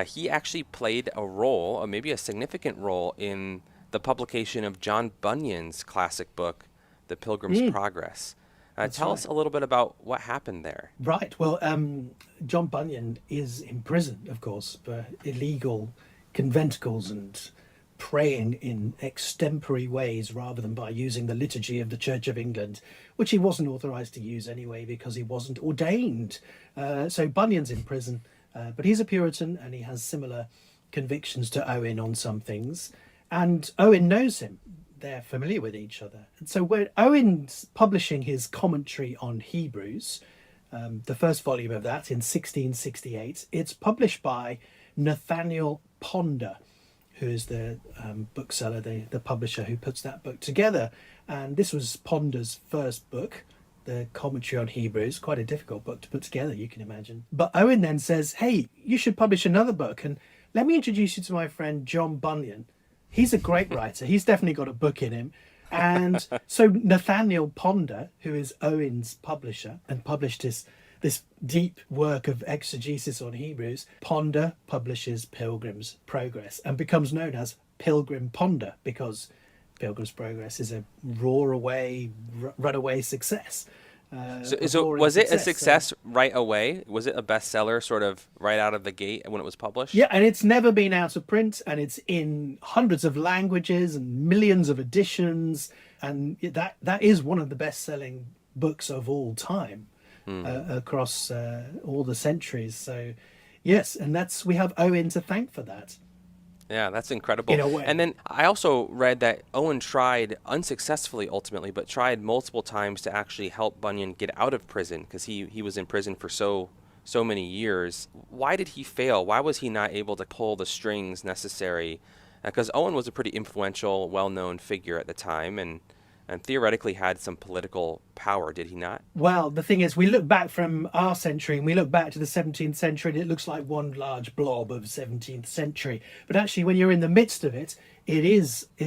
He actually played a role, or maybe a significant role, in the publication of John Bunyan's classic book, The Pilgrim's Mm, Progress. that's Tell us right. a little bit about what happened there. Right. Well, John Bunyan is in prison, of course, for illegal conventicles and praying in extempore ways rather than by using the liturgy of the Church of England, which he wasn't authorized to use anyway because he wasn't ordained. So Bunyan's in prison, but he's a Puritan and he has similar convictions to Owen on some things. And Owen knows him. They're familiar with each other. And so when Owen's publishing his commentary on Hebrews, the first volume of that in 1668, it's published by Nathaniel Ponder, who is the bookseller, the publisher who puts that book together. And this was Ponder's first book, the commentary on Hebrews, quite a difficult book to put together, you can imagine. But Owen then says, hey, you should publish another book. And let me introduce you to my friend John Bunyan. He's a great writer. He's definitely got a book in him. And so Nathaniel Ponder, who is Owen's publisher and published this deep work of exegesis on Hebrews, Ponder publishes Pilgrim's Progress and becomes known as Pilgrim Ponder because Pilgrim's Progress is a runaway success. A So roaring was it a success. So success right away? Was it a bestseller sort of right out of the gate when it was yeah, published? and it's never been out of print, and it's in hundreds of languages and millions of editions, and that is one of the best-selling books of all time across all the centuries. So, yes, and that's we have Owen to thank for that Yeah, that's incredible. in a And way. then I also read that Owen tried unsuccessfully ultimately, but tried multiple times to actually help Bunyan get out of prison because he was in prison for so many years. Why did he fail? Why was he not able to pull the strings necessary? Because Owen was a pretty influential, well-known figure at the time and theoretically had some political power, did he not? Well, the thing is, we look back from our century and we look back to the 17th century, and it looks like one large blob of 17th century. But actually, when you're in the midst of it, it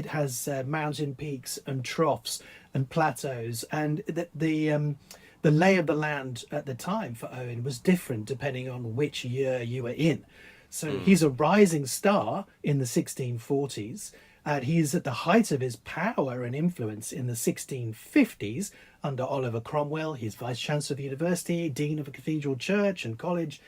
has mountain peaks and troughs and plateaus, and the lay of the land at the time for Owen was different depending on which year you were in. So Mm, he's a rising star in the 1640s, and he's at the height of his power and influence in the 1650s under Oliver Cromwell. He's vice chancellor of the university, dean of a cathedral church and college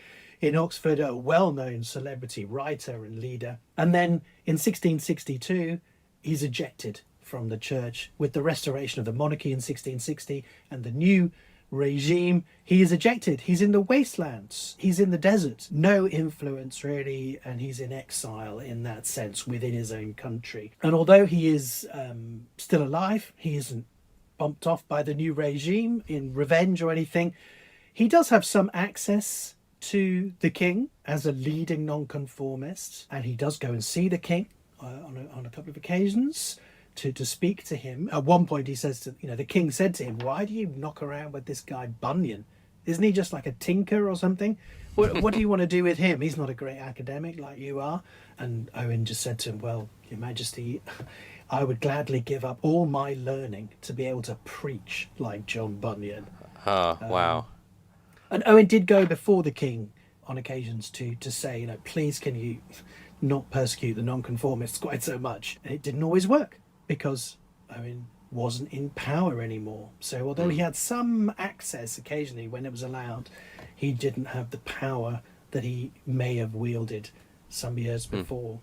in Oxford, a well-known celebrity writer and leader. And then in 1662, he's ejected from the church with the restoration of the monarchy in 1660 and the new regime. He is ejected. He's in the wastelands. He's in the desert. No influence really, and he's in exile in that sense within his own country. And although he is still alive, he isn't bumped off by the new regime in revenge or anything. He does have some access to the king as a leading nonconformist, and he does go and see the king on a couple of occasions to speak to him. At one point, he says to the king said to him, "Why do you knock around with this guy Bunyan? Isn't he just like a tinker or something? What do you want to do with him? He's not a great academic like you are." And Owen just said to him, "Well, Your Majesty, I would gladly give up all my learning to be able to preach like John Bunyan." oh, wow. And Owen did go before the king on occasions to say, please can you not persecute the nonconformists quite so much? And it didn't always work because Owen wasn't in power anymore. So although he Mm. had some access occasionally when it was allowed, he didn't have the power that he may have wielded some years Mm. before.